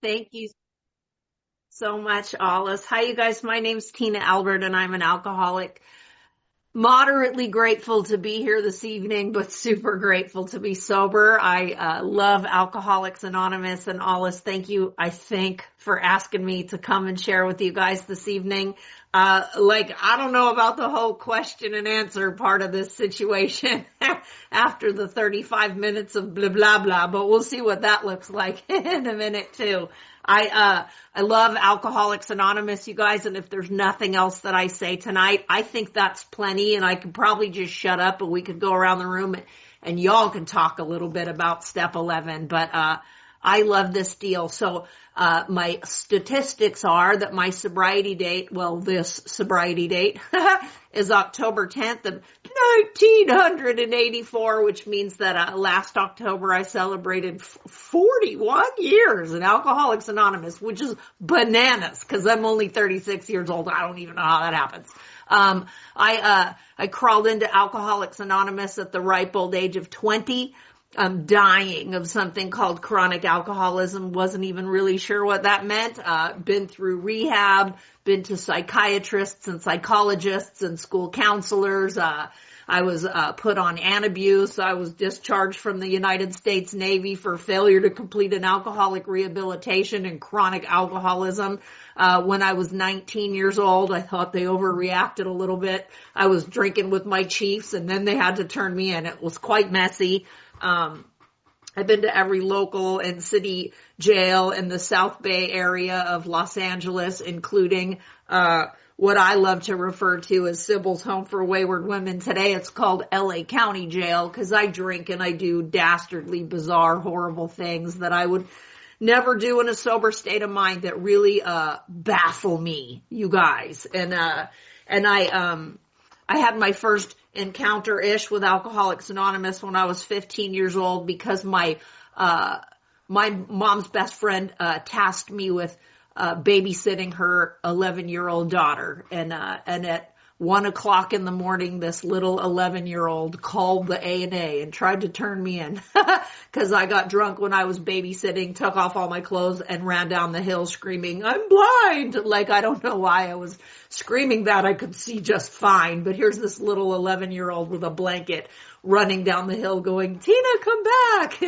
Thank you so much, Alice. Hi, you guys. My name's Tina Albert, and I'm an alcoholic. Moderately grateful to be here this evening, but super grateful to be sober. I love Alcoholics Anonymous, and Alice, thank you, I think, for asking me to come and share with you guys this evening. I don't know about the whole question and answer part of this situation after the 35 minutes of blah, blah, blah, but we'll see what that looks like in a minute too. I love Alcoholics Anonymous, you guys, and if there's nothing else that I say tonight, I think that's plenty, and I could probably just shut up and we could go around the room and y'all can talk a little bit about step 11, but I love this deal. So my statistics are that my sobriety date, well, this sobriety date is October 10th of 1984, which means that last October I celebrated 41 years in Alcoholics Anonymous, which is bananas because I'm only 36 years old. I don't even know how that happens. I crawled into Alcoholics Anonymous at the ripe old age of 20. I'm dying of something called chronic alcoholism. Wasn't even really sure what that meant. Been through rehab, been to psychiatrists and psychologists and school counselors. I was put on antabuse. I was discharged from the United States Navy for failure to complete an alcoholic rehabilitation and chronic alcoholism. When I was 19 years old, I thought they overreacted a little bit. I was drinking with my chiefs and then they had to turn me in. It was quite messy. I've been to every local and city jail in the South Bay area of Los Angeles, including what I love to refer to as Sybil's Home for Wayward Women. Today it's called LA County Jail because I drink and I do dastardly, bizarre, horrible things that I would never do in a sober state of mind that really baffle me, you guys. And I had my first encounter-ish with Alcoholics Anonymous when I was 15 years old because my mom's best friend tasked me with babysitting her 11-year-old daughter. And at 1:00 in the morning, this little 11-year-old called the A&A and tried to turn me in because I got drunk when I was babysitting, took off all my clothes and ran down the hill screaming, "I'm blind!" Like, I don't know why I was screaming that. I could see just fine. But here's this little 11-year-old with a blanket running down the hill going, "Tina, come back!"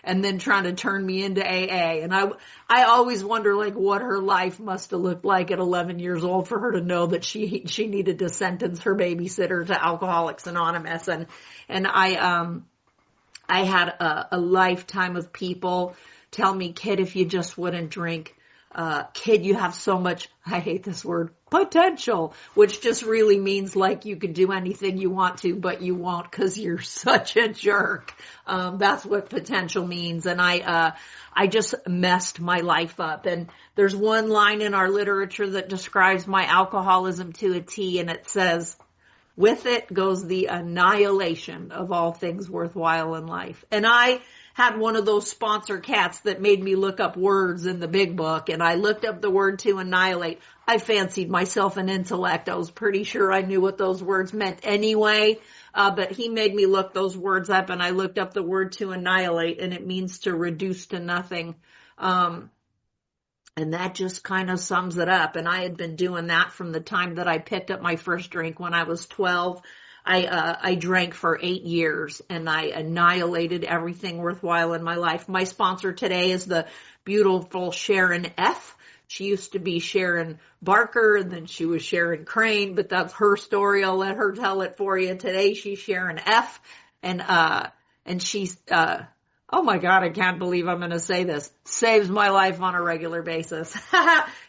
and then trying to turn me into AA. And I always wonder, like, what her life must have looked like at 11 years old for her to know that she needed to sentence her babysitter to Alcoholics Anonymous. And I had a lifetime of people tell me, "Kid, if you just wouldn't drink, kid, you have so much," I hate this word, "potential," which just really means like you could do anything you want to, but you won't because you're such a jerk. That's what potential means. And I just messed my life up. And there's one line in our literature that describes my alcoholism to a T, and it says, "With it goes the annihilation of all things worthwhile in life." And I had one of those sponsor cats that made me look up words in the big book, and I looked up the word to annihilate. I fancied myself an intellect. I was pretty sure I knew what those words meant anyway, but he made me look those words up, and I looked up the word to annihilate, and it means to reduce to nothing. And that just kind of sums it up. And I had been doing that from the time that I picked up my first drink when I was 12. I drank for 8 years and I annihilated everything worthwhile in my life. My sponsor today is the beautiful Sharon F. She used to be Sharon Barker and then she was Sharon Crane, but that's her story. I'll let her tell it for you. Today she's Sharon F. And she's, oh my God, I can't believe I'm going to say this. Saves my life on a regular basis.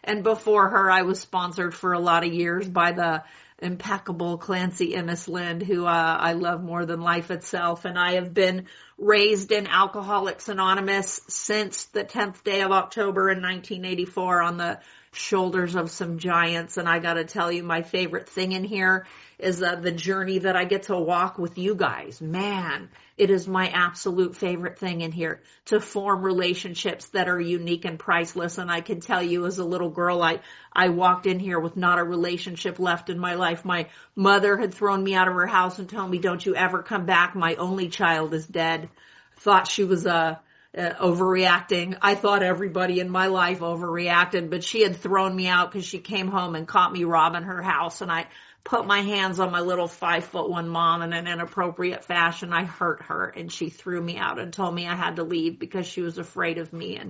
And before her, I was sponsored for a lot of years by the impeccable Clancy Innes Lind, who I love more than life itself. And I have been raised in Alcoholics Anonymous since the 10th day of October in 1984 on the shoulders of some giants. And I got to tell you, my favorite thing in here is the journey that I get to walk with you guys. Man, it is my absolute favorite thing in here, to form relationships that are unique and priceless. And I can tell you, as a little girl, I walked in here with not a relationship left in my life. My mother had thrown me out of her house and told me, "Don't you ever come back. My only child is dead." Thought she was overreacting. I thought everybody in my life overreacted, but she had thrown me out because she came home and caught me robbing her house, and I put my hands on my little 5'1" mom in an inappropriate fashion. I hurt her, and she threw me out and told me I had to leave because she was afraid of me.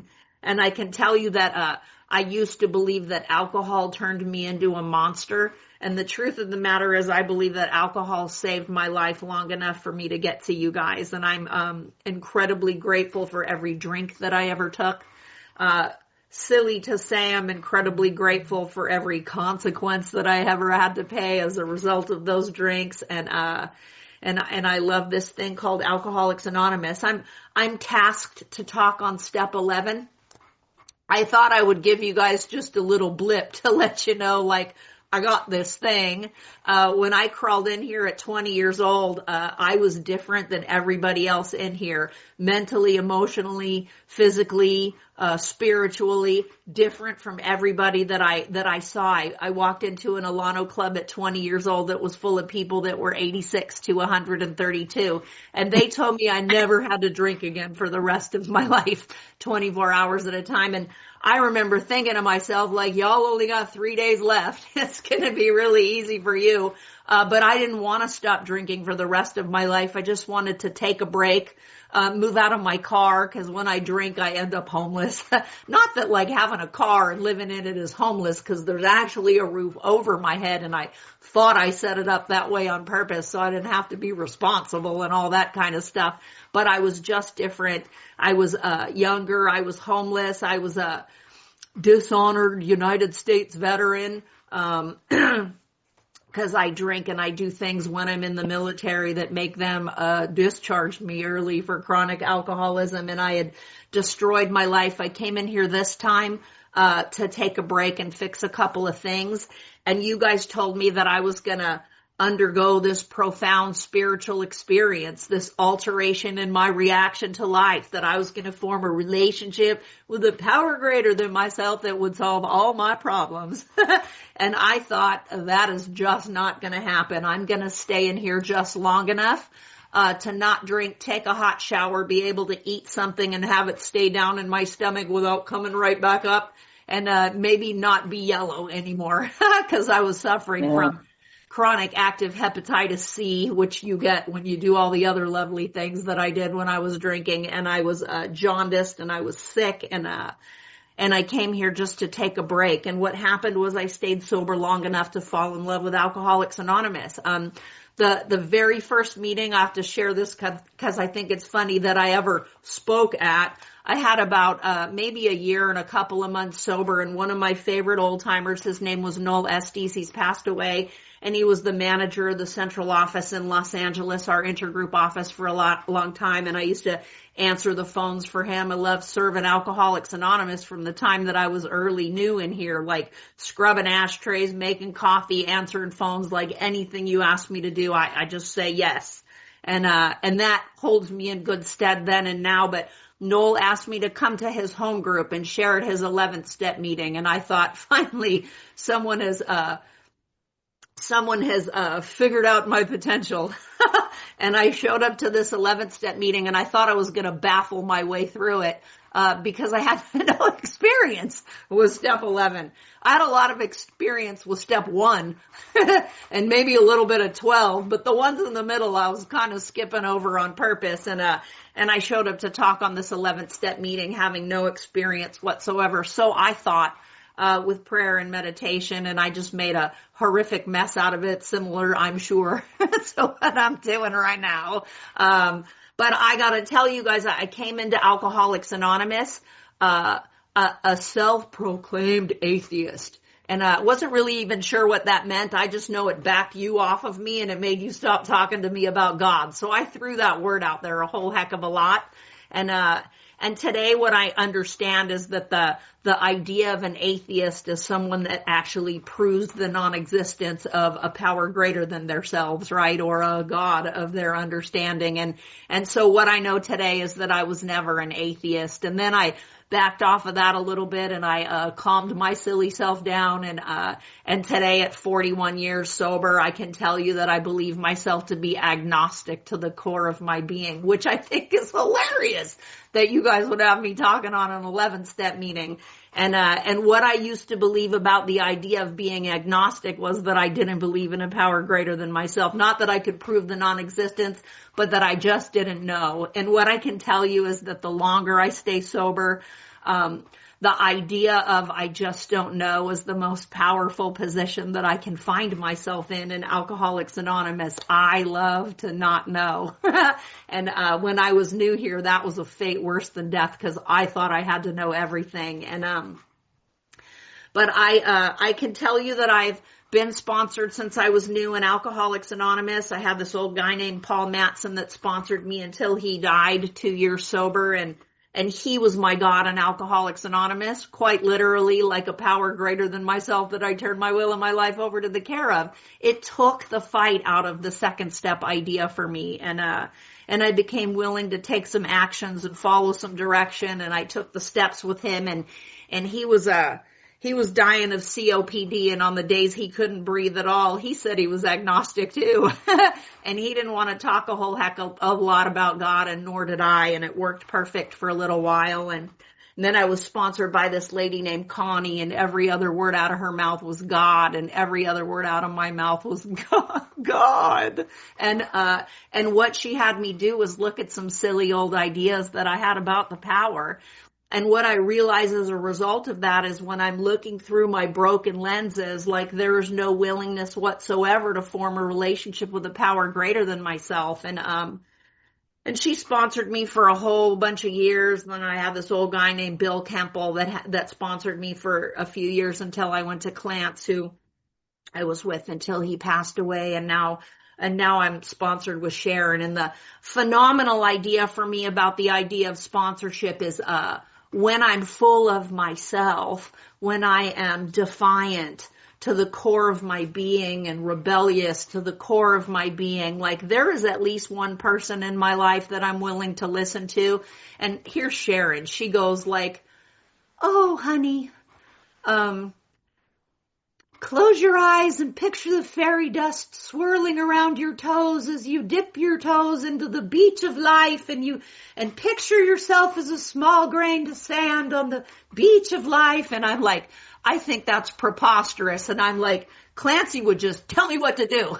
And I can tell you that I used to believe that alcohol turned me into a monster. And the truth of the matter is I believe that alcohol saved my life long enough for me to get to you guys. And I'm incredibly grateful for every drink that I ever took. Silly to say, I'm incredibly grateful for every consequence that I ever had to pay as a result of those drinks. And I love this thing called Alcoholics Anonymous. I'm tasked to talk on step 11. I thought I would give you guys just a little blip to let you know, like, I got this thing. When I crawled in here at 20 years old, I was different than everybody else in here. Mentally, emotionally, physically, spiritually, different from everybody that I saw. I walked into an Alano club at 20 years old that was full of people that were 86 to 132. And they told me I never had to drink again for the rest of my life, 24 hours at a time. And I remember thinking to myself, like, y'all only got 3 days left. It's going to be really easy for you. But I didn't want to stop drinking for the rest of my life. I just wanted to take a break, move out of my car, because when I drink, I end up homeless. Not that like having a car and living in it is homeless, because there's actually a roof over my head, and I thought I set it up that way on purpose so I didn't have to be responsible and all that kind of stuff. But I was just different. I was younger. I was homeless. I was a dishonored United States veteran. Because I drink and I do things when I'm in the military that make them discharge me early for chronic alcoholism, and I had destroyed my life. I came in here this time to take a break and fix a couple of things, and you guys told me that I was going to undergo this profound spiritual experience, this alteration in my reaction to life, that I was going to form a relationship with a power greater than myself that would solve all my problems. And I thought, that is just not going to happen. I'm going to stay in here just long enough to not drink, take a hot shower, be able to eat something and have it stay down in my stomach without coming right back up, and maybe not be yellow anymore, because I was suffering from chronic active hepatitis C, which you get when you do all the other lovely things that I did when I was drinking, and I was jaundiced and I was sick, and I came here just to take a break. And what happened was I stayed sober long enough to fall in love with Alcoholics Anonymous. The very first meeting, I have to share this because I think it's funny, that I ever spoke at, I had about maybe a year and a couple of months sober, and one of my favorite old timers, his name was Noel Estes. He's passed away, and he was the manager of the central office in Los Angeles, our intergroup office, for a long time, and I used to answer the phones for him. I loved serving Alcoholics Anonymous from the time that I was early new in here, like scrubbing ashtrays, making coffee, answering phones, like anything you asked me to do, I just say yes. And that holds me in good stead then and now. But Noel asked me to come to his home group and share at his 11th step meeting. And I thought, finally, someone has figured out my potential. And I showed up to this 11th step meeting, and I thought I was going to baffle my way through it, because I had no experience with step 11. I had a lot of experience with step 1 and maybe a little bit of 12, but the ones in the middle I was kind of skipping over on purpose. And I showed up to talk on this 11th step meeting having no experience whatsoever. So I thought, with prayer and meditation, and I just made a horrific mess out of it, similar, I'm sure, to what I'm doing right now. But I gotta tell you guys, I came into Alcoholics Anonymous, a self-proclaimed atheist. And I wasn't really even sure what that meant. I just know it backed you off of me, and it made you stop talking to me about God. So I threw that word out there a whole heck of a lot. And today what I understand is that the idea of an atheist is someone that actually proves the non-existence of a power greater than themselves, right? Or a God of their understanding. And so what I know today is that I was never an atheist. And then I backed off of that a little bit, and I calmed my silly self down. And today at 41 years sober, I can tell you that I believe myself to be agnostic to the core of my being, which I think is hilarious that you guys would have me talking on an 11-step meeting. And what I used to believe about the idea of being agnostic was that I didn't believe in a power greater than myself. Not that I could prove the non-existence, but that I just didn't know. And what I can tell you is that the longer I stay sober, the idea of I just don't know is the most powerful position that I can find myself in Alcoholics Anonymous. I love to not know. And when I was new here, that was a fate worse than death because I thought I had to know everything. But I can tell you that I've been sponsored since I was new in Alcoholics Anonymous. I had this old guy named Paul Matson that sponsored me until he died 2 years sober, and he was my God in Alcoholics Anonymous, quite literally like a power greater than myself that I turned my will and my life over to the care of. It took the fight out of the second step idea for me, and I became willing to take some actions and follow some direction, and I took the steps with him, and he was dying of COPD, and on the days he couldn't breathe at all, he said he was agnostic too. And he didn't want to talk a whole heck of a lot about God, and nor did I, and it worked perfect for a little while. And then I was sponsored by this lady named Connie, and every other word out of her mouth was God, and every other word out of my mouth was God. And what she had me do was look at some silly old ideas that I had about the power. And what I realize as a result of that is when I'm looking through my broken lenses, like there is no willingness whatsoever to form a relationship with a power greater than myself. And she sponsored me for a whole bunch of years. Then I had this old guy named Bill Kemple that sponsored me for a few years until I went to Clance, who I was with until he passed away. And now I'm sponsored with Sharon. And the phenomenal idea for me about the idea of sponsorship is, when I'm full of myself, when I am defiant to the core of my being and rebellious to the core of my being, like there is at least one person in my life that I'm willing to listen to. And here's Sharon. She goes like, "Oh, honey, close your eyes and picture the fairy dust swirling around your toes as you dip your toes into the beach of life, and picture yourself as a small grain of sand on the beach of life." And I'm like, I think that's preposterous. And I'm like, Clancy would just tell me what to do.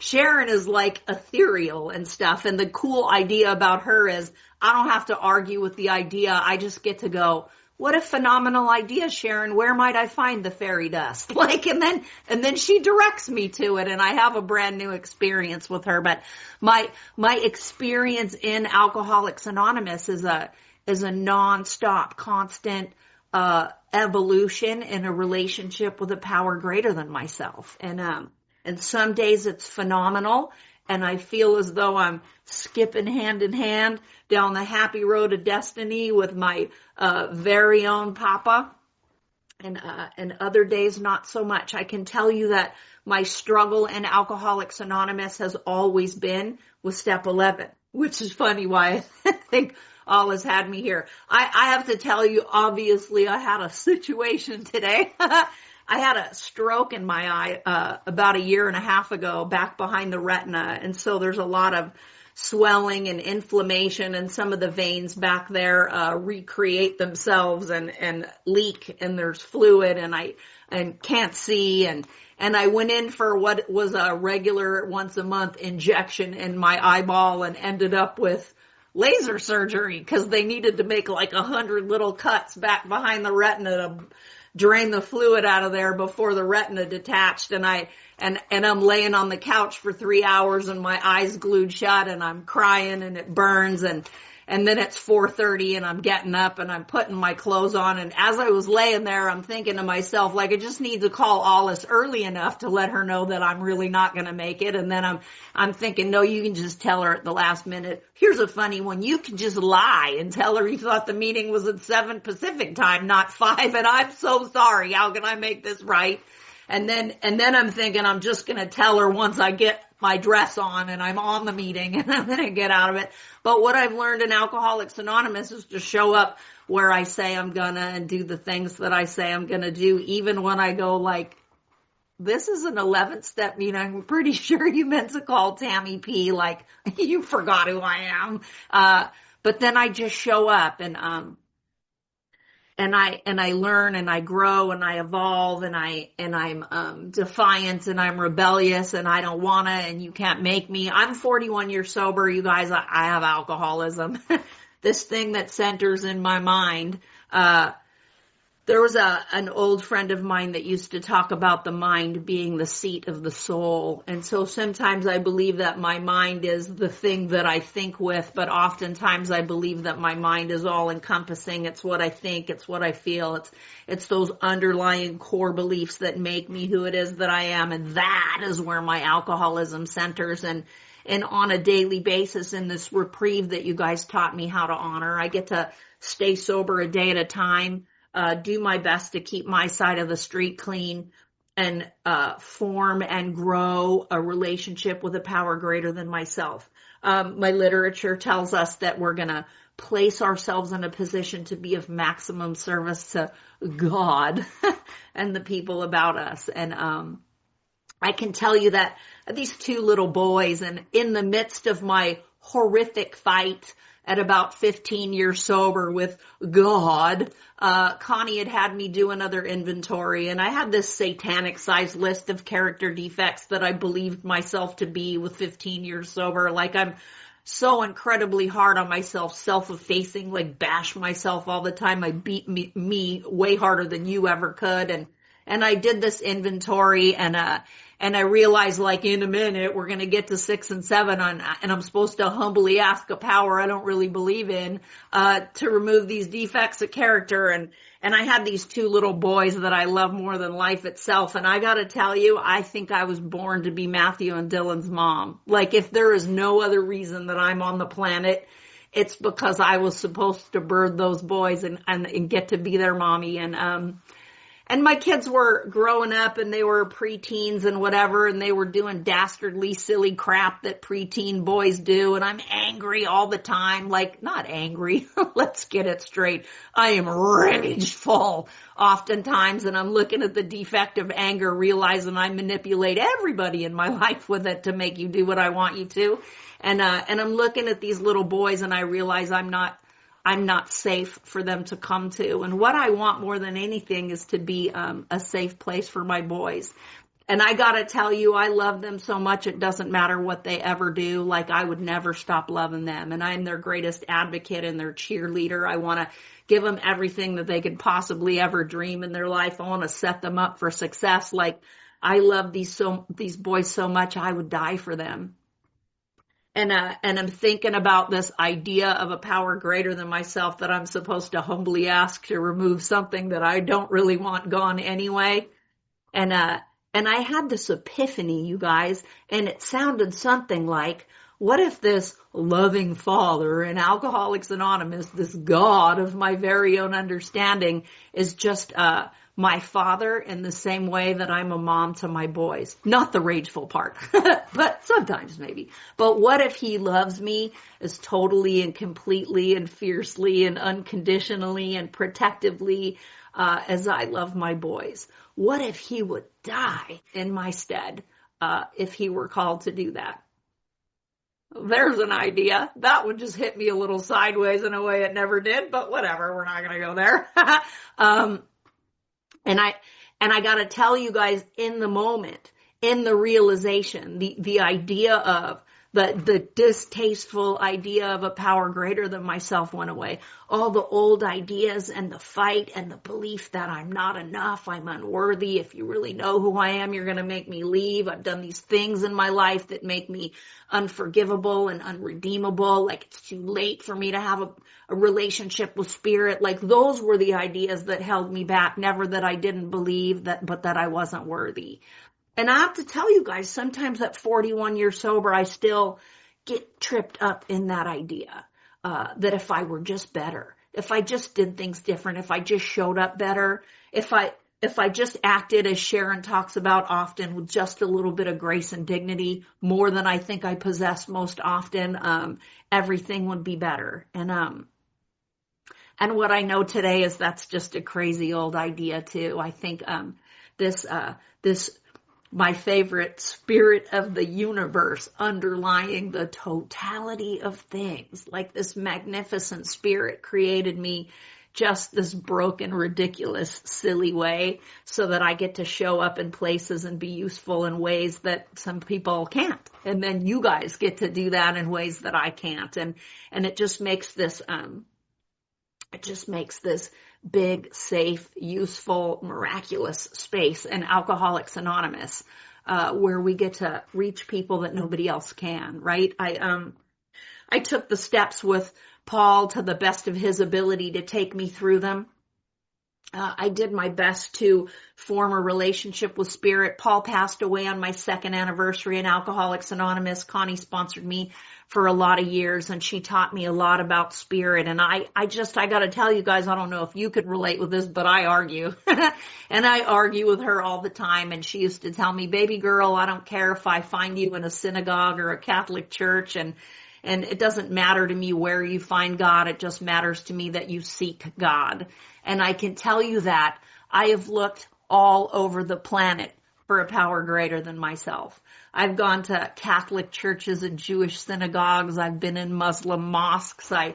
Sharon is like ethereal and stuff. And the cool idea about her is I don't have to argue with the idea. I just get to go, what a phenomenal idea, Sharon. Where might I find the fairy dust? And then she directs me to it, and I have a brand new experience with her. But my experience in Alcoholics Anonymous is a nonstop, constant, evolution in a relationship with a power greater than myself. And some days it's phenomenal, and I feel as though I'm skipping hand in hand down the happy road of destiny with my very own Papa. And other days, not so much. I can tell you that my struggle in Alcoholics Anonymous has always been with step 11, which is funny why I think Allah's had me here. I have to tell you, obviously, I had a situation today. I had a stroke in my eye about a year and a half ago, back behind the retina. And so there's a lot of swelling and inflammation, and some of the veins back there recreate themselves and leak, and there's fluid, and I can't see, and I went in for what was a regular once a month injection in my eyeball and ended up with laser surgery because they needed to make like 100 little cuts back behind the retina to drain the fluid out of there before the retina detached. And I'm laying on the couch for 3 hours and my eyes glued shut, and I'm crying and it burns, and then it's 4:30 and I'm getting up and I'm putting my clothes on. And as I was laying there, I'm thinking to myself, like, I just need to call Alice early enough to let her know that I'm really not going to make it. And then I'm thinking, no, you can just tell her at the last minute. Here's a funny one. You can just lie and tell her you thought the meeting was at 7 Pacific time, not 5. And I'm so sorry. How can I make this right? And then I'm thinking I'm just going to tell her once I get my dress on and I'm on the meeting and I'm going to get out of it. But what I've learned in Alcoholics Anonymous is to show up where I say I'm gonna and do the things that I say I'm gonna do, even when I go like, this is an 11th step meeting. I'm pretty sure you meant to call Tammy P. Like, you forgot who I am. But then I just show up and I learn and I grow and I evolve and I'm defiant and I'm rebellious and I don't wanna and you can't make me. I'm 41 years sober, you guys. I have alcoholism. This thing that centers in my mind. There was an old friend of mine that used to talk about the mind being the seat of the soul. And so sometimes I believe that my mind is the thing that I think with, but oftentimes I believe that my mind is all encompassing. It's what I think. It's what I feel. It's those underlying core beliefs that make me who it is that I am. And that is where my alcoholism centers. And on a daily basis in this reprieve that you guys taught me how to honor, I get to stay sober a day at a time. Do my best to keep my side of the street clean and form and grow a relationship with a power greater than myself. My literature tells us that we're going to place ourselves in a position to be of maximum service to God and the people about us. And I can tell you that these two little boys, and in the midst of my horrific fight at about 15 years sober with God, Connie had me do another inventory, and I had this satanic sized list of character defects that I believed myself to be with 15 years sober. Like, I'm so incredibly hard on myself, self-effacing, like bash myself all the time. I beat me way harder than you ever could. And I did this inventory and I realized, like, in a minute we're going to get to 6 and 7 and I'm supposed to humbly ask a power I don't really believe in, to remove these defects of character. And I had these two little boys that I love more than life itself. And I got to tell you, I think I was born to be Matthew and Dylan's mom. Like, if there is no other reason that I'm on the planet, it's because I was supposed to birth those boys and get to be their mommy. And my kids were growing up and they were preteens and whatever, and they were doing dastardly silly crap that preteen boys do. And I'm angry all the time. Like, not angry. Let's get it straight. I am rageful oftentimes, and I'm looking at the defect of anger, realizing I manipulate everybody in my life with it to make you do what I want you to. And I'm looking at these little boys and I realize I'm not safe for them to come to. And what I want more than anything is to be a safe place for my boys. And I gotta tell you, I love them so much it doesn't matter what they ever do. Like, I would never stop loving them. And I'm their greatest advocate and their cheerleader. I want to give them everything that they could possibly ever dream in their life. I want to set them up for success. Like, I love these boys so much, I would die for them. And I'm thinking about this idea of a power greater than myself that I'm supposed to humbly ask to remove something that I don't really want gone anyway. And I had this epiphany, you guys, and it sounded something like, what if this loving Father in Alcoholics Anonymous, this God of my very own understanding, is just my father in the same way that I'm a mom to my boys? Not the rageful part, but sometimes maybe. But what if he loves me as totally and completely and fiercely and unconditionally and protectively as I love my boys? What if he would die in my stead if he were called to do that? There's an idea. That would just hit me a little sideways in a way it never did, but whatever, we're not going to go there. And I got to tell you guys, in the moment, in the realization, the idea of the distasteful idea of a power greater than myself went away. All the old ideas and the fight and the belief that I'm not enough, I'm unworthy. If you really know who I am, you're going to make me leave. I've done these things in my life that make me unforgivable and unredeemable. Like, it's too late for me to have a relationship with spirit. Like, those were the ideas that held me back. Never that I didn't believe that, but that I wasn't worthy. And I have to tell you guys, sometimes at 41 years sober, I still get tripped up in that idea, that if I were just better, if I just did things different, if I just showed up better, if I if I just acted as Sharon talks about often with just a little bit of grace and dignity, more than I think I possess most often, everything would be better. And what I know today is that's just a crazy old idea too. I think, this my favorite spirit of the universe underlying the totality of things, like this magnificent spirit created me just this broken, ridiculous, silly way so that I get to show up in places and be useful in ways that some people can't. And then you guys get to do that in ways that I can't. And it just makes this, big, safe, useful, miraculous space in Alcoholics Anonymous, where we get to reach people that nobody else can, right? I took the steps with Paul to the best of his ability to take me through them. I did my best to form a relationship with Spirit. Paul passed away on my second anniversary in Alcoholics Anonymous. Connie sponsored me for a lot of years, and she taught me a lot about Spirit. And I got to tell you guys, I don't know if you could relate with this, but I argue. And I argue with her all the time. And she used to tell me, baby girl, I don't care if I find you in a synagogue or a Catholic church, and it doesn't matter to me where you find God. It just matters to me that you seek God. And I can tell you that I have looked all over the planet for a power greater than myself. I've gone to Catholic churches and Jewish synagogues. I've been in Muslim mosques. I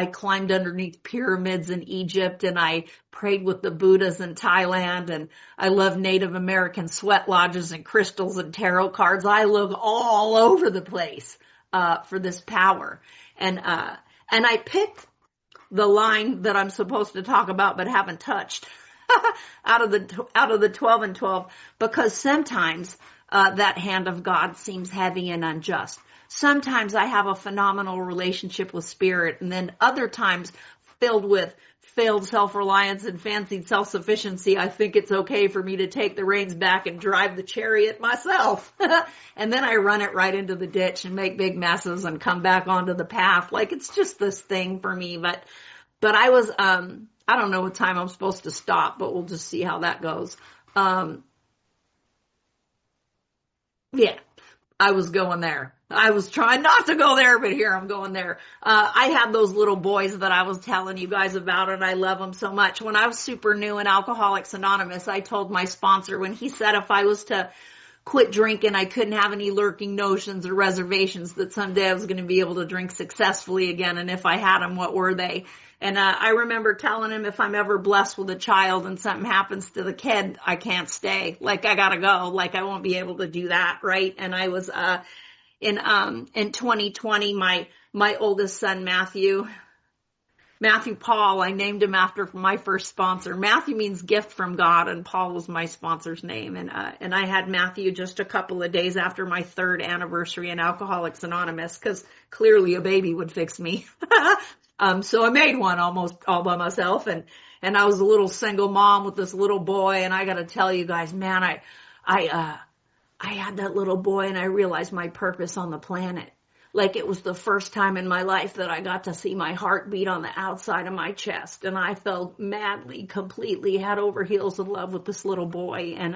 climbed underneath pyramids in Egypt, and I prayed with the Buddhas in Thailand, and I love Native American sweat lodges and crystals and tarot cards. I look all over the place for this power. And I picked the line that I'm supposed to talk about but haven't touched out of the 12 and 12, because sometimes that hand of God seems heavy and unjust. Sometimes I have a phenomenal relationship with Spirit, and then other times filled with failed self-reliance and fancied self-sufficiency, I think it's okay for me to take the reins back and drive the chariot myself. And then I run it right into the ditch and make big messes and come back onto the path. Like, it's just this thing for me. But I was, I don't know what time I'm supposed to stop, but we'll just see how that goes. Yeah, I was going there. I was trying not to go there, but here I'm going there. I had those little boys that I was telling you guys about, and I love them so much. When I was super new in Alcoholics Anonymous, I told my sponsor when he said if I was to quit drinking, I couldn't have any lurking notions or reservations that someday I was going to be able to drink successfully again. And if I had them, what were they? And I remember telling him if I'm ever blessed with a child and something happens to the kid, I can't stay. Like, I gotta go. Like, I won't be able to do that, right? And I was in 2020, my oldest son, Matthew Paul, I named him after my first sponsor. Matthew means gift from God, and Paul was my sponsor's name. And I had Matthew just a couple of days after my third anniversary in Alcoholics Anonymous, because clearly a baby would fix me. So I made one almost all by myself, and I was a little single mom with this little boy, and I gotta tell you guys, man, I had that little boy, and I realized my purpose on the planet. Like, it was the first time in my life that I got to see my heart beat on the outside of my chest, and I fell madly, completely head over heels in love with this little boy, and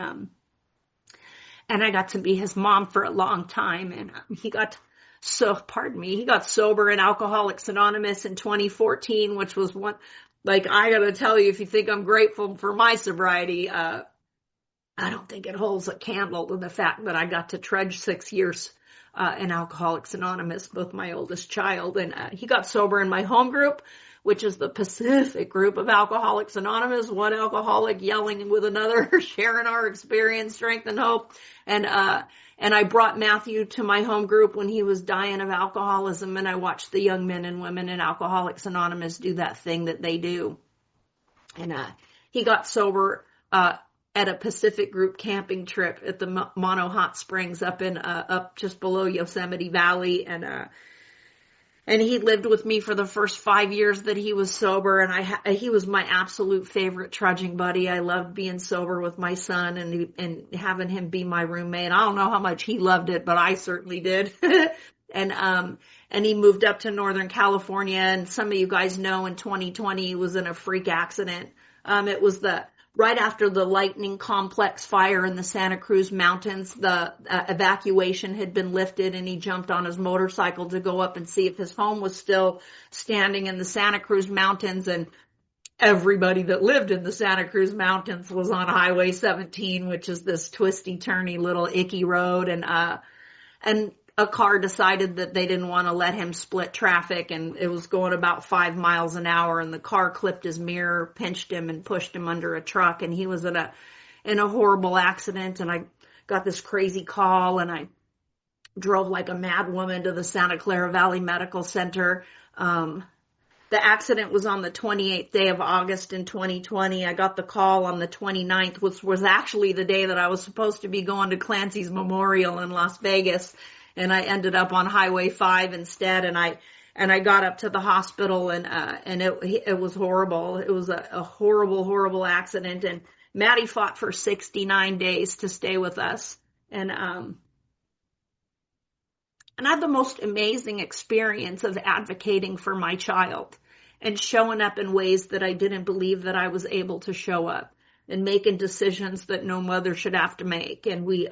I got to be his mom for a long time, and he got sober in Alcoholics Anonymous in 2014, which was one, like, I gotta tell you, if you think I'm grateful for my sobriety, I don't think it holds a candle to the fact that I got to trudge 6 years in Alcoholics Anonymous with my oldest child. And he got sober in my home group, which is the Pacific group of Alcoholics Anonymous, one alcoholic yelling with another, sharing our experience, strength, and hope. And I brought Matthew to my home group when he was dying of alcoholism, and I watched the young men and women in Alcoholics Anonymous do that thing that they do. And he got sober at a Pacific group camping trip at the Mono Hot Springs up just below Yosemite Valley, and he lived with me for the first 5 years that he was sober, and he was my absolute favorite trudging buddy. I loved being sober with my son and having him be my roommate. I don't know how much he loved it, but I certainly did. And he moved up to Northern California, and some of you guys know in 2020 he was in a freak accident. It was the right after the lightning complex fire in the Santa Cruz Mountains, the evacuation had been lifted, and he jumped on his motorcycle to go up and see if his home was still standing in the Santa Cruz Mountains. And everybody that lived in the Santa Cruz Mountains was on Highway 17, which is this twisty, turny little icky road. And a car decided that they didn't want to let him split traffic, and it was going about 5 miles an hour, and the car clipped his mirror, pinched him, and pushed him under a truck, and he was in a horrible accident. And I got this crazy call, and I drove like a mad woman to the Santa Clara Valley Medical Center. The accident was on the 28th day of August in 2020. I got the call on the 29th, which was actually the day that I was supposed to be going to Clancy's Memorial in Las Vegas. And I ended up on Highway 5 instead. And I got up to the hospital, and it was horrible. It was a horrible, horrible accident. And Maddie fought for 69 days to stay with us. And I had the most amazing experience of advocating for my child and showing up in ways that I didn't believe that I was able to show up, and making decisions that no mother should have to make. And we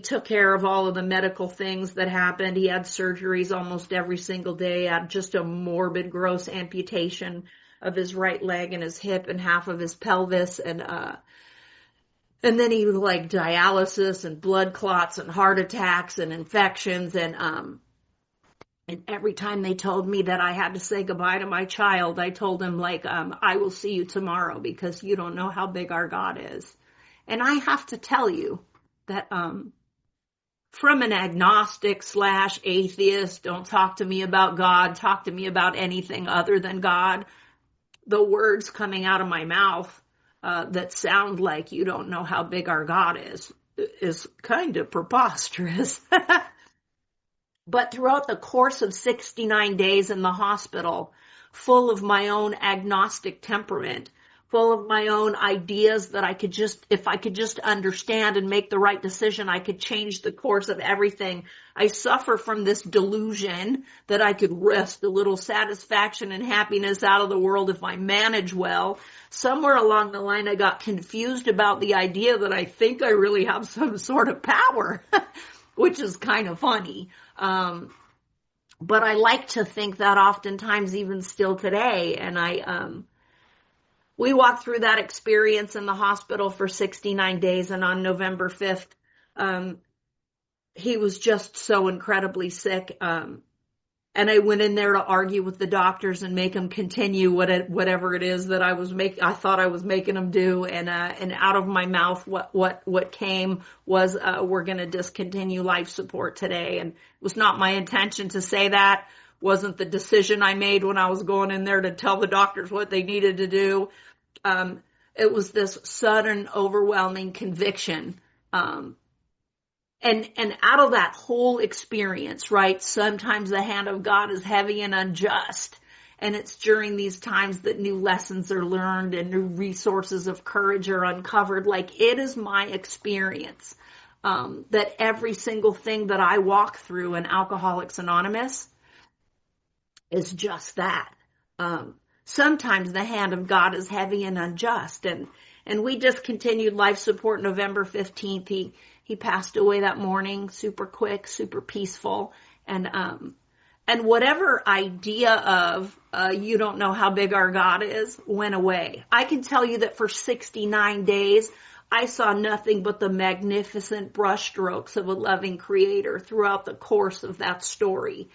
took care of all of the medical things that happened. He had surgeries almost every single day, had just a morbid, gross amputation of his right leg and his hip and half of his pelvis. And then he was like dialysis and blood clots and heart attacks and infections. And every time they told me that I had to say goodbye to my child, I told him, like, I will see you tomorrow, because you don't know how big our God is. And I have to tell you that from an agnostic / atheist, don't talk to me about God, talk to me about anything other than God, the words coming out of my mouth that sound like you don't know how big our God is kind of preposterous. But throughout the course of 69 days in the hospital, full of my own agnostic temperament, full of my own ideas that if I could just understand and make the right decision, I could change the course of everything. I suffer from this delusion that I could wrest a little satisfaction and happiness out of the world if I manage well. Somewhere along the line, I got confused about the idea that I think I really have some sort of power, which is kind of funny. But I like to think that oftentimes, even still today. And we walked through that experience in the hospital for 69 days. And on November 5th, he was just so incredibly sick. And I went in there to argue with the doctors and make them continue whatever it is that I thought I was making them do. And out of my mouth, what came was, we're going to discontinue life support today. And it was not my intention to say that. Wasn't the decision I made when I was going in there to tell the doctors what they needed to do. It was this sudden, overwhelming conviction. And out of that whole experience, right, sometimes the hand of God is heavy and unjust. And it's during these times that new lessons are learned and new resources of courage are uncovered. Like, it is my experience that every single thing that I walk through in Alcoholics Anonymous is just that. Sometimes the hand of God is heavy and unjust. And we discontinued life support November 15th. He passed away that morning, super quick, super peaceful. And whatever idea of, you don't know how big our God is, went away. I can tell you that for 69 days, I saw nothing but the magnificent brushstrokes of a loving creator throughout the course of that story.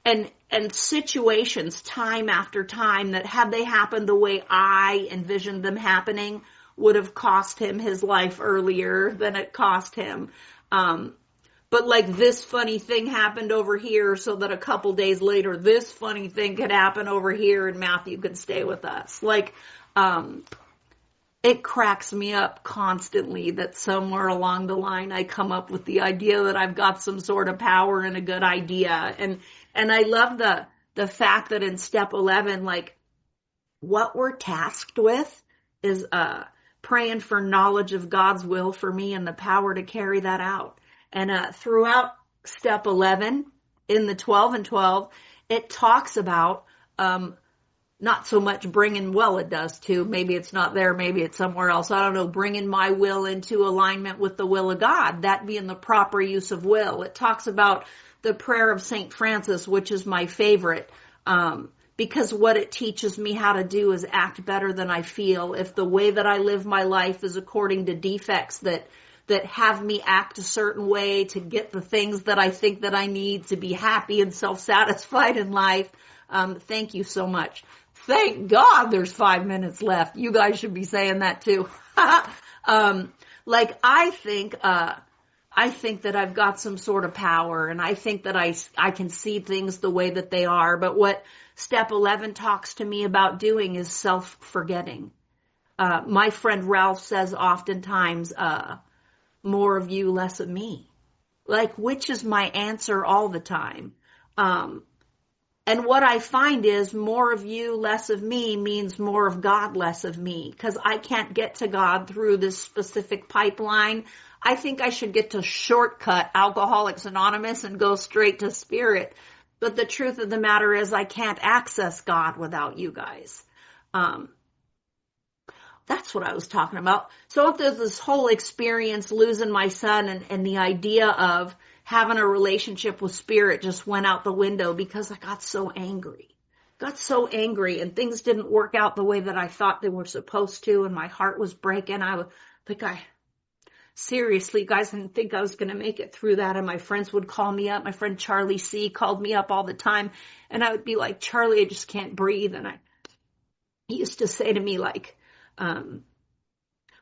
And situations time after time that, had they happened the way I envisioned them happening, would have cost him his life earlier than it cost him. But like, this funny thing happened over here so that a couple days later, this funny thing could happen over here and Matthew could stay with us. Like, it cracks me up constantly that somewhere along the line I come up with the idea that I've got some sort of power and a good idea. And I love the fact that in step 11, like, what we're tasked with is praying for knowledge of God's will for me and the power to carry that out. And throughout step 11, in the 12 and 12, it talks about not so much bringing, well, it does too. Maybe it's not there. Maybe it's somewhere else. I don't know. Bringing my will into alignment with the will of God, that being the proper use of will. It talks about the prayer of St. Francis, which is my favorite, because what it teaches me how to do is act better than I feel. If the way that I live my life is according to defects that have me act a certain way to get the things that I think that I need to be happy and self-satisfied in life. Thank you so much. Thank God there's 5 minutes left. You guys should be saying that too. I think that I've got some sort of power, and I think that I can see things the way that they are. But what step 11 talks to me about doing is self-forgetting. My friend Ralph says oftentimes, more of you, less of me. Which is my answer all the time. And what I find is more of you, less of me means more of God, less of me. Because I can't get to God through this specific pipeline. I think I should get to shortcut Alcoholics Anonymous and go straight to Spirit. But the truth of the matter is I can't access God without you guys. That's what I was talking about. So if there's this whole experience losing my son and the idea of having a relationship with Spirit just went out the window because I got so angry. And things didn't work out the way that I thought they were supposed to, and my heart was breaking. Seriously, guys, I didn't think I was going to make it through that. And my friends would call me up. My friend Charlie C. called me up all the time. And I would be like, Charlie, I just can't breathe. And he used to say to me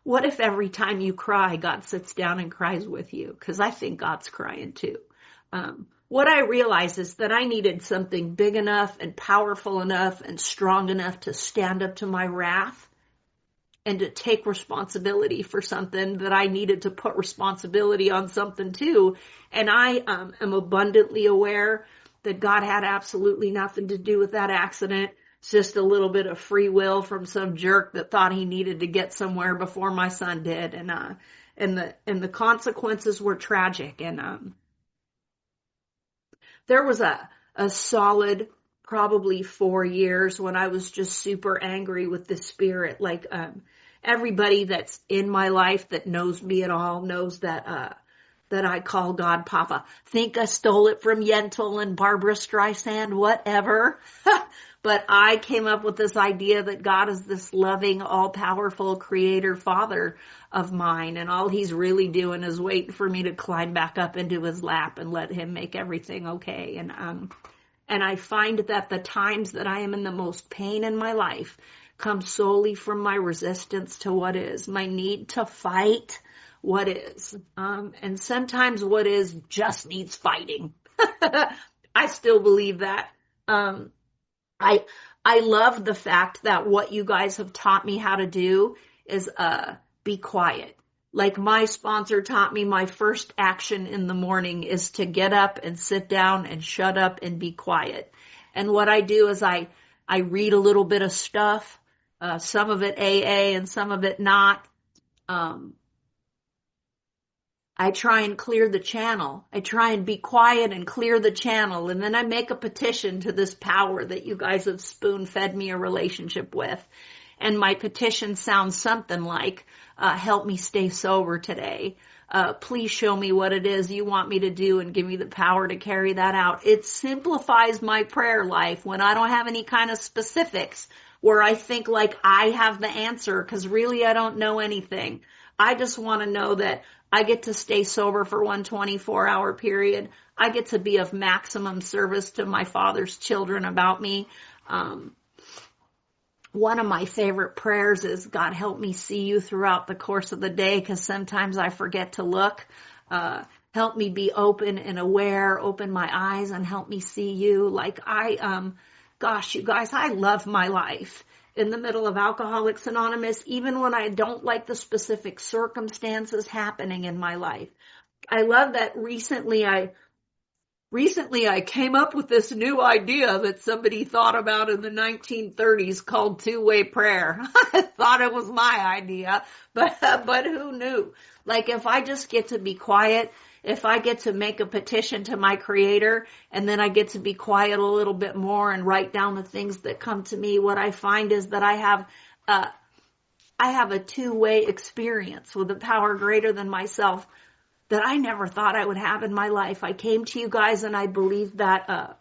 what if every time you cry, God sits down and cries with you? Because I think God's crying too. What I realized is that I needed something big enough and powerful enough and strong enough to stand up to my wrath and to take responsibility for something, that I needed to put responsibility on something too. And I am abundantly aware that God had absolutely nothing to do with that accident. It's just a little bit of free will from some jerk that thought he needed to get somewhere before my son did. And the consequences were tragic. And there was a solid probably 4 years when I was just super angry with the Spirit. Everybody that's in my life that knows me at all knows that I call God Papa. Think I stole it from Yentl and Barbara Streisand, whatever. But I came up with this idea that God is this loving, all-powerful creator father of mine, and all he's really doing is waiting for me to climb back up into his lap and let him make everything okay. And I find that the times that I am in the most pain in my life come solely from my resistance to what is, my need to fight what is. And sometimes what is just needs fighting. I still believe that. I love the fact that what you guys have taught me how to do is be quiet. My sponsor taught me, my first action in the morning is to get up and sit down and shut up and be quiet. And what I do is I read a little bit of stuff, some of it AA and some of it not. I try and clear the channel. I try and be quiet and clear the channel. And then I make a petition to this power that you guys have spoon-fed me a relationship with. And my petition sounds something like, help me stay sober today. Please show me what it is you want me to do and give me the power to carry that out. It simplifies my prayer life when I don't have any kind of specifics where I think I have the answer, because really I don't know anything. I just want to know that I get to stay sober for 1 24-hour period. I get to be of maximum service to my Father's children about me. One of my favorite prayers is, God, help me see you throughout the course of the day, because sometimes I forget to look. Help me be open and aware, open my eyes and help me see you. Gosh, you guys, I love my life. In the middle of Alcoholics Anonymous, even when I don't like the specific circumstances happening in my life. I love that recently I came up with this new idea that somebody thought about in the 1930s called two-way prayer. I thought it was my idea, but who knew? If I just get to be quiet, if I get to make a petition to my Creator and then I get to be quiet a little bit more and write down the things that come to me, what I find is that I have a two-way experience with a power greater than myself that I never thought I would have in my life. I came to you guys and I believed that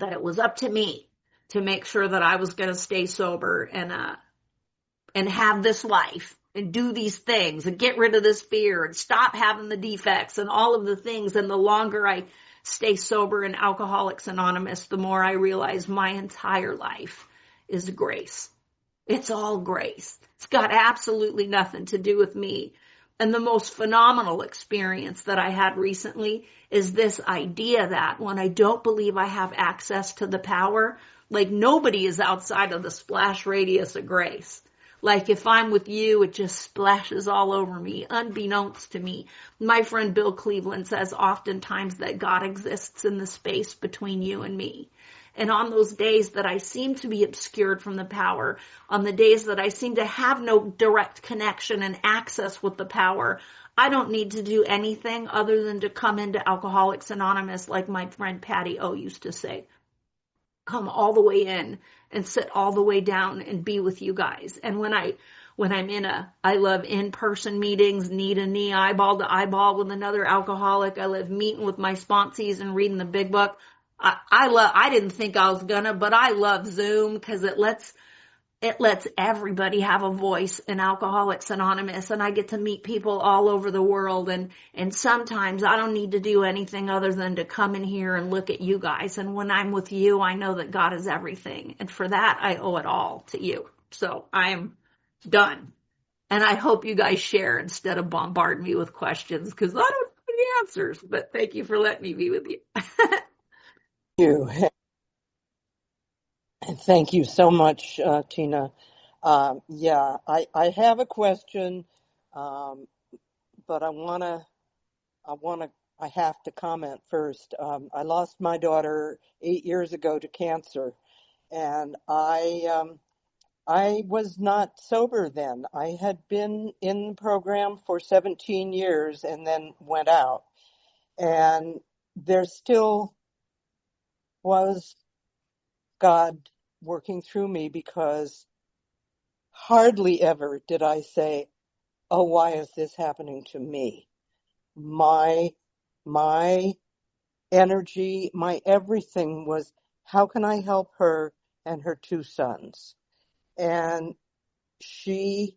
it was up to me to make sure that I was going to stay sober and have this life and do these things and get rid of this fear and stop having the defects and all of the things. And the longer I stay sober in Alcoholics Anonymous, the more I realize my entire life is grace. It's all grace. It's got absolutely nothing to do with me. And the most phenomenal experience that I had recently is this idea that when I don't believe I have access to the power, like nobody is outside of the splash radius of grace. Like if I'm with you, it just splashes all over me, unbeknownst to me. My friend Bill Cleveland says oftentimes that God exists in the space between you and me. And on those days that I seem to be obscured from the power, on the days that I seem to have no direct connection and access with the power, I don't need to do anything other than to come into Alcoholics Anonymous, like my friend Patty O used to say. Come all the way in and sit all the way down and be with you guys. And when I'm I love in-person meetings, knee to knee, eyeball to eyeball with another alcoholic. I love meeting with my sponsees and reading the big book. I didn't think I was gonna, but I love Zoom because it lets everybody have a voice in Alcoholics Anonymous, and I get to meet people all over the world. And sometimes I don't need to do anything other than to come in here and look at you guys. And when I'm with you, I know that God is everything. And for that, I owe it all to you. So I am done. And I hope you guys share instead of bombard me with questions because I don't have any answers. But thank you for letting me be with you. You. Thank you so much, Tina. Yeah, I have a question, but I have to comment first. I lost my daughter 8 years ago to cancer, and I was not sober then. I had been in the program for 17 years and then went out, and there still was God working through me because hardly ever did I say, oh, why is this happening to me? My energy, my everything was, how can I help her and her two sons? And she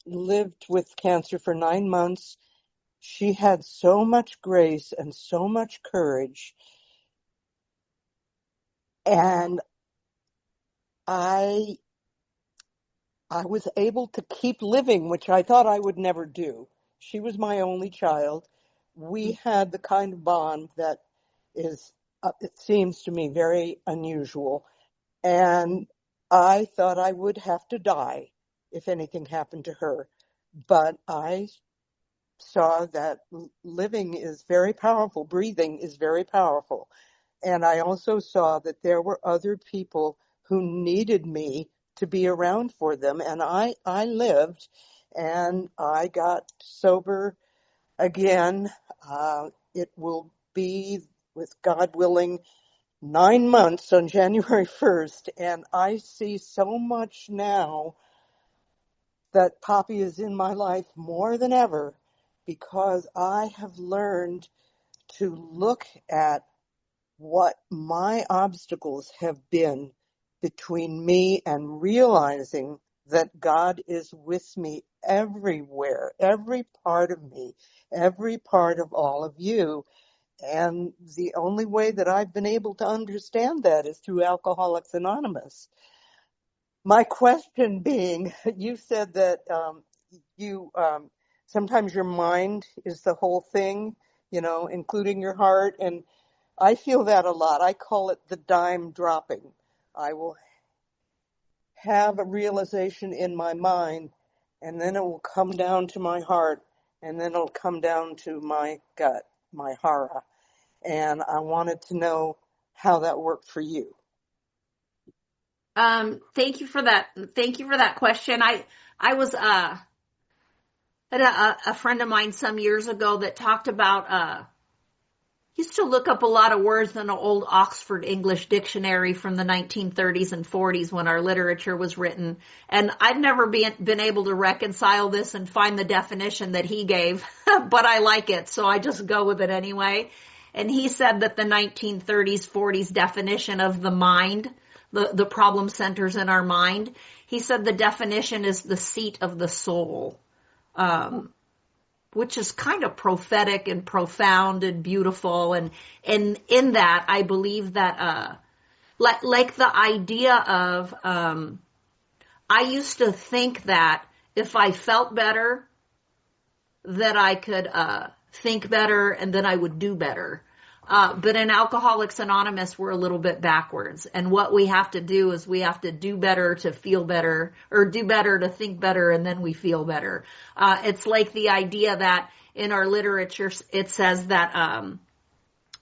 lived with cancer for 9 months. She had so much grace and so much courage. And I was able to keep living, which I thought I would never do. She was my only child. We had the kind of bond that is, it seems to me, very unusual. And I thought I would have to die if anything happened to her. But I saw that living is very powerful. Breathing is very powerful. And I also saw that there were other people who needed me to be around for them. And I lived, and I got sober again. It will be, with God willing, 9 months on January 1st. And I see so much now that Poppy is in my life more than ever because I have learned to look at what my obstacles have been between me and realizing that God is with me everywhere, every part of me, every part of all of you. And the only way that I've been able to understand that is through Alcoholics Anonymous. My question being, you said that you sometimes your mind is the whole thing, including your heart. And I feel that a lot. I call it the dime dropping. I will have a realization in my mind, and then it will come down to my heart, and then it'll come down to my gut, my hara. And I wanted to know how that worked for you. Thank you for that. Thank you for that question. I was I had a friend of mine some years ago that talked about, used to look up a lot of words in an old Oxford English dictionary from the 1930s and 40s when our literature was written. And I've never been able to reconcile this and find the definition that he gave, but I like it, so I just go with it anyway. And he said that the 1930s, 40s definition of the mind, the problem centers in our mind, he said the definition is the seat of the soul. Which is kind of prophetic and profound and beautiful. And in that, I believe that, like the idea of, I used to think that if I felt better, that I could, think better and then I would do better. But in Alcoholics Anonymous, we're a little bit backwards. And what we have to do is we have to do better to feel better, or do better to think better, and then we feel better. It's like the idea that in our literature, it says that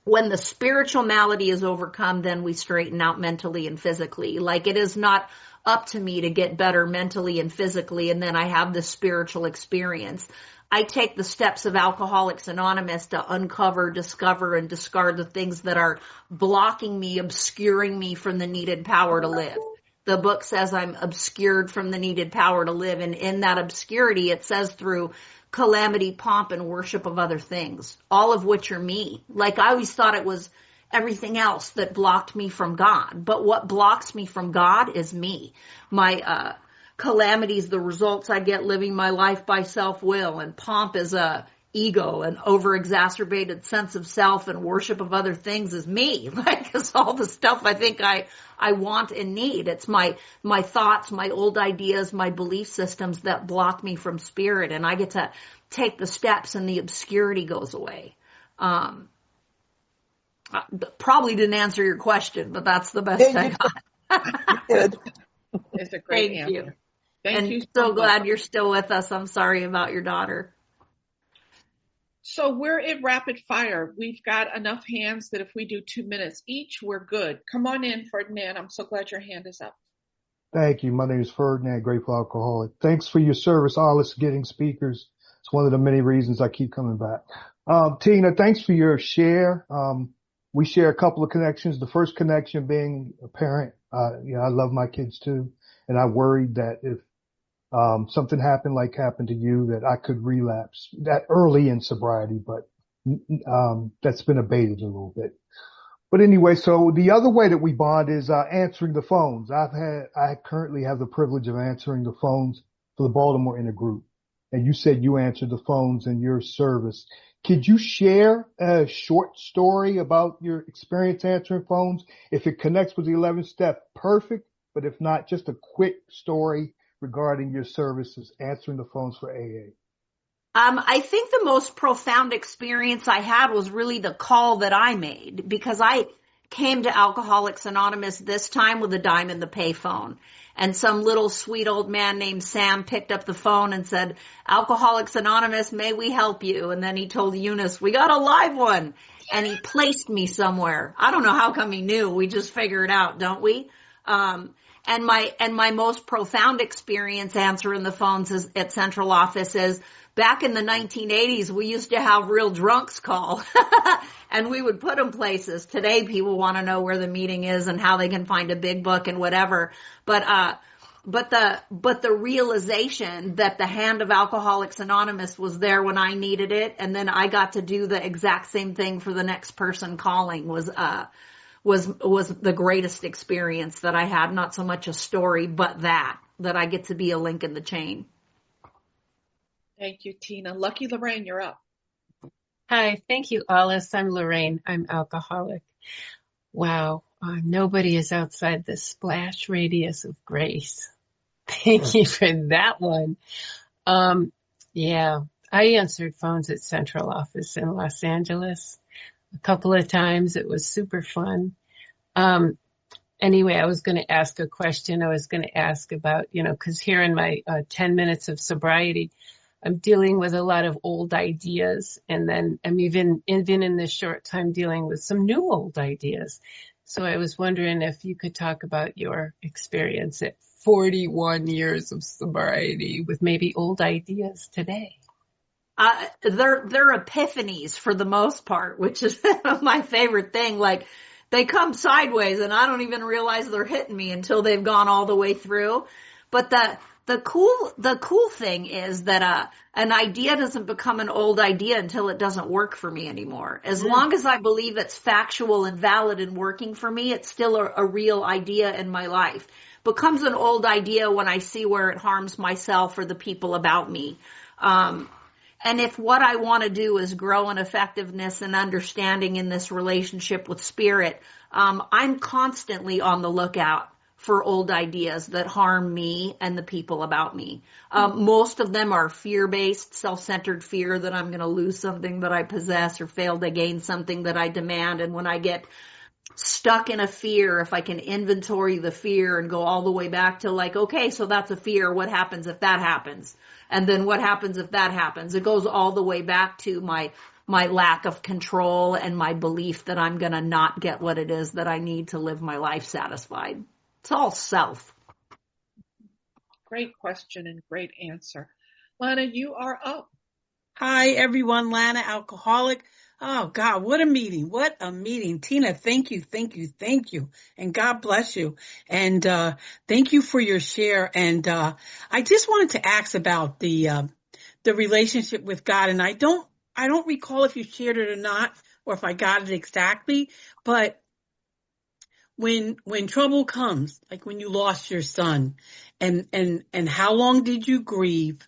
when the spiritual malady is overcome, then we straighten out mentally and physically. Like, it is not up to me to get better mentally and physically, and then I have this spiritual experience. I take the steps of Alcoholics Anonymous to uncover, discover, and discard the things that are blocking me, obscuring me from the needed power to live. The book says I'm obscured from the needed power to live, and in that obscurity, it says through calamity, pomp, and worship of other things, all of which are me. Like, I always thought it was everything else that blocked me from God, but what blocks me from God is me. My calamities, the results I get living my life by self-will, and pomp is a ego, an over-exacerbated sense of self, and worship of other things is me. Like, it's all the stuff I think I want and need. It's my thoughts, my old ideas, my belief systems that block me from spirit, and I get to take the steps and the obscurity goes away. Probably didn't answer your question, but that's the best I got. Good. It's a great Thank answer. you. Thank you so much. glad you're still with us. I'm sorry about your daughter. So we're in rapid fire. We've got enough hands that if we do 2 minutes each, we're good. Come on in, Ferdinand. I'm so glad your hand is up. Thank you. My name is Ferdinand, Grateful Alcoholic. Thanks for your service, Alice, getting speakers. It's one of the many reasons I keep coming back. Tina, thanks for your share. We share a couple of connections. The first connection being a parent. I love my kids too. And I worried that if something happened like happened to you, that I could relapse that early in sobriety, but that's been abated a little bit. But anyway, so the other way that we bond is answering the phones. I currently have the privilege of answering the phones for the Baltimore Intergroup. And you said you answered the phones in your service. Could you share a short story about your experience answering phones? If it connects with the 11th step, perfect. But if not, just a quick story regarding your services answering the phones for AA. I think the most profound experience I had was really the call that I made, because I came to Alcoholics Anonymous this time with a dime in the payphone. And some little sweet old man named Sam picked up the phone and said, Alcoholics Anonymous, may we help you? And then he told Eunice, we got a live one. And he placed me somewhere. I don't know how come he knew. We just figure it out, don't we? And my most profound experience answering the phones at central office is back in the 1980s, we used to have real drunks call and we would put them places. Today, people want to know where the meeting is and how they can find a big book and whatever. But the realization that the hand of Alcoholics Anonymous was there when I needed it, and then I got to do the exact same thing for the next person calling was the greatest experience that I had. Not so much a story, but that I get to be a link in the chain. Thank you, Tina. Lucky Lorraine, you're up. Hi, thank you, Alice. I'm Lorraine. I'm alcoholic. Wow, nobody is outside the splash radius of grace. Thank you for that one. Yeah, I answered phones at central office in Los Angeles a couple of times. It was super fun. Anyway, I was going to ask a question. I was going to ask about, because here in my 10 minutes of sobriety, I'm dealing with a lot of old ideas, and then I'm even in this short time dealing with some new old ideas. So I was wondering if you could talk about your experience at 41 years of sobriety with maybe old ideas today. they're epiphanies for the most part, which is my favorite thing. Like, they come sideways and I don't even realize they're hitting me until they've gone all the way through. But the cool thing is that an idea doesn't become an old idea until it doesn't work for me anymore. As long as I believe it's factual and valid and working for me, it's still a real idea in my life. Becomes an old idea when I see where it harms myself or the people about me. And if what I want to do is grow in effectiveness and understanding in this relationship with spirit, I'm constantly on the lookout for old ideas that harm me and the people about me. Most of them are fear-based, self-centered fear that I'm going to lose something that I possess or fail to gain something that I demand. And when I get stuck in a fear, if I can inventory the fear and go all the way back to like, okay, so that's a fear. What happens if that happens? And then what happens if that happens? It goes all the way back to my lack of control and my belief that I'm going to not get what it is that I need to live my life satisfied. It's all self. Great question and great answer. Lana, you are up. Hi, everyone. Lana, alcoholic. Oh, God, what a meeting. What a meeting. Tina, thank you. And God bless you. And thank you for your share. And I just wanted to ask about the relationship with God. And I don't recall if you shared it or not, or if I got it exactly. But when trouble comes, like when you lost your son, and how long did you grieve?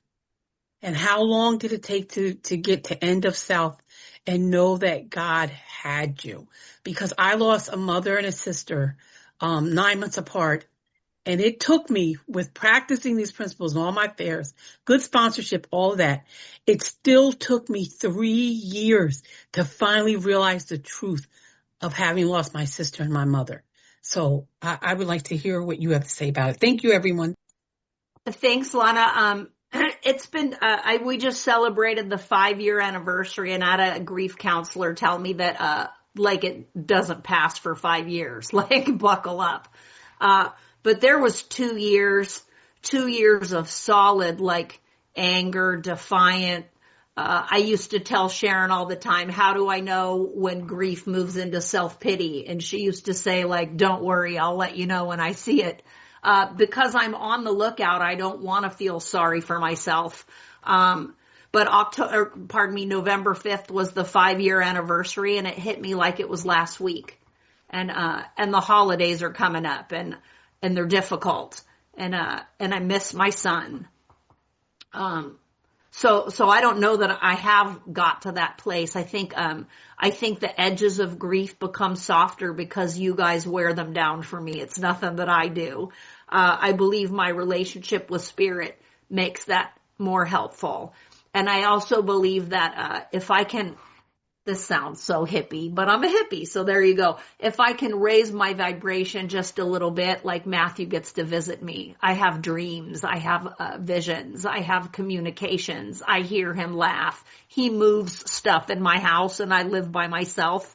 And how long did it take to get to end of self and know that God had you? Because I lost a mother and a sister 9 months apart. And it took me, with practicing these principles and all my affairs, good sponsorship, all of that, it still took me 3 years to finally realize the truth of having lost my sister and my mother. So I would like to hear what you have to say about it. Thank you, everyone. Thanks, Lana. It's been, we just celebrated the 5-year anniversary, and I had a grief counselor tell me that, like, it doesn't pass for 5 years, like, buckle up. But there was 2 years of solid, like, anger, defiant. I used to tell Sharon all the time, how do I know when grief moves into self-pity? And she used to say, like, don't worry, I'll let you know when I see it. Because I'm on the lookout, I don't want to feel sorry for myself. But November 5th was the 5-year anniversary, and it hit me like it was last week. And the holidays are coming up, and they're difficult. And I miss my son. So I don't know that I have got to that place. I think the edges of grief become softer because you guys wear them down for me. It's nothing that I do. I believe my relationship with spirit makes that more helpful. And I also believe that, if I can, this sounds so hippie, but I'm a hippie. So there you go. If I can raise my vibration just a little bit, like Matthew gets to visit me. I have dreams. I have visions. I have communications. I hear him laugh. He moves stuff in my house and I live by myself.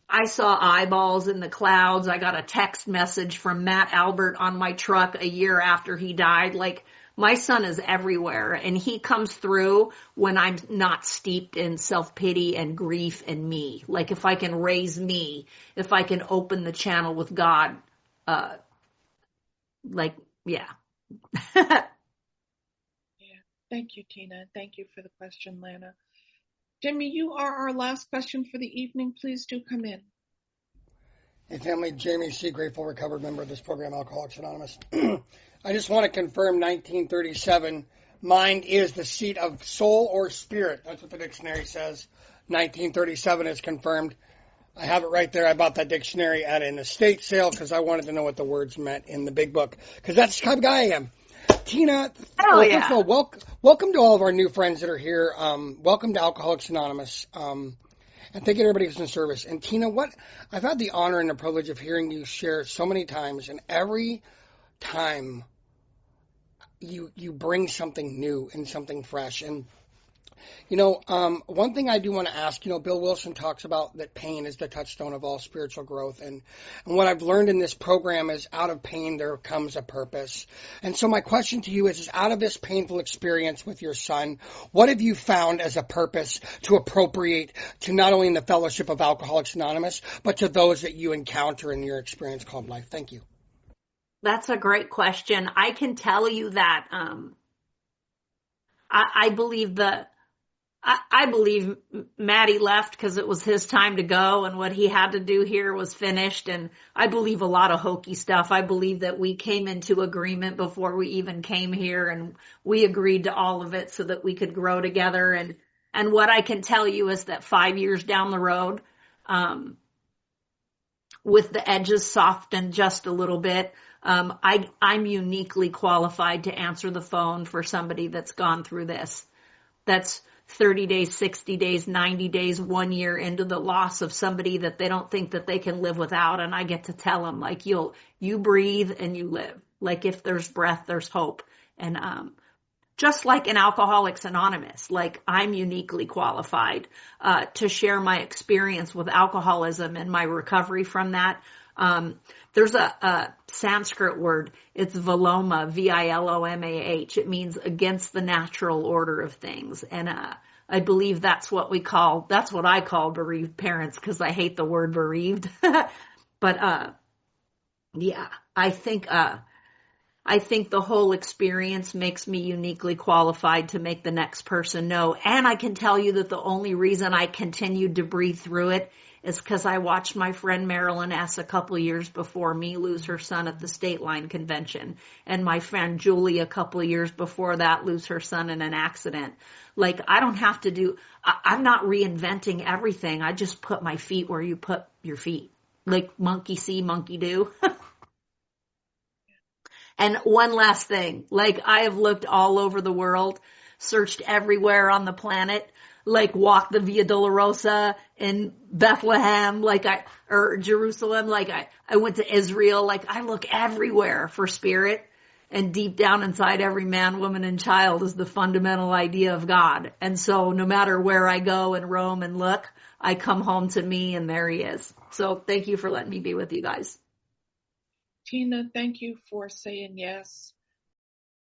I saw eyeballs in the clouds. I got a text message from Matt Albert on my truck a year after he died. Like, my son is everywhere, and he comes through when I'm not steeped in self-pity and grief and me. Like, if I can raise me, if I can open the channel with God, yeah. Yeah. Thank you, Tina. Thank you for the question, Lana. Jimmy, you are our last question for the evening. Please do come in. Hey, family. Jamie C., grateful recovered member of this program, Alcoholics Anonymous. I just want to confirm 1937, mind is the seat of soul or spirit. That's what the dictionary says. 1937 is confirmed. I have it right there. I bought that dictionary at an estate sale because I wanted to know what the words meant in the big book, because that's the type of guy I am. Tina, first of all, welcome to all of our new friends that are here. Welcome to Alcoholics Anonymous. And thank you to everybody who's in service. And Tina, I've had the honor and the privilege of hearing you share so many times, and every time you bring something new and something fresh. And One thing I do want to ask, Bill Wilson talks about that pain is the touchstone of all spiritual growth. And what I've learned in this program is out of pain, there comes a purpose. And so my question to you is out of this painful experience with your son, what have you found as a purpose to appropriate to not only in the fellowship of Alcoholics Anonymous, but to those that you encounter in your experience called life? Thank you. That's a great question. I can tell you that I believe I believe Maddie left because it was his time to go and what he had to do here was finished. And I believe a lot of hokey stuff. I believe that we came into agreement before we even came here and we agreed to all of it so that we could grow together. And what I can tell you is that 5 years down the road, with the edges softened just a little bit, I'm uniquely qualified to answer the phone for somebody that's gone through this. That's 30 days, 60 days, 90 days, 1 year into the loss of somebody that they don't think that they can live without. And I get to tell them, like, you breathe and you live. Like, if there's breath, there's hope. And, just like in Alcoholics Anonymous, like I'm uniquely qualified, to share my experience with alcoholism and my recovery from that. There's a Sanskrit word. It's Viloma, Vilomah. It means against the natural order of things. And, I believe that's what I call bereaved parents because I hate the word bereaved. But, yeah, I think the whole experience makes me uniquely qualified to make the next person know. And I can tell you that the only reason I continued to breathe through it is because I watched my friend Marilyn S. a couple years before me lose her son at the State Line Convention. And my friend Julie a couple of years before that lose her son in an accident. Like, I don't have to I'm not reinventing everything. I just put my feet where you put your feet. Like monkey see, monkey do. And one last thing, like I have looked all over the world, searched everywhere on the planet, like walked the Via Dolorosa in Bethlehem, or Jerusalem, I went to Israel, I look everywhere for spirit. And deep down inside every man, woman, and child is the fundamental idea of God. And so no matter where I go and roam and look, I come home to me and there he is. So thank you for letting me be with you guys. Tina, thank you for saying yes.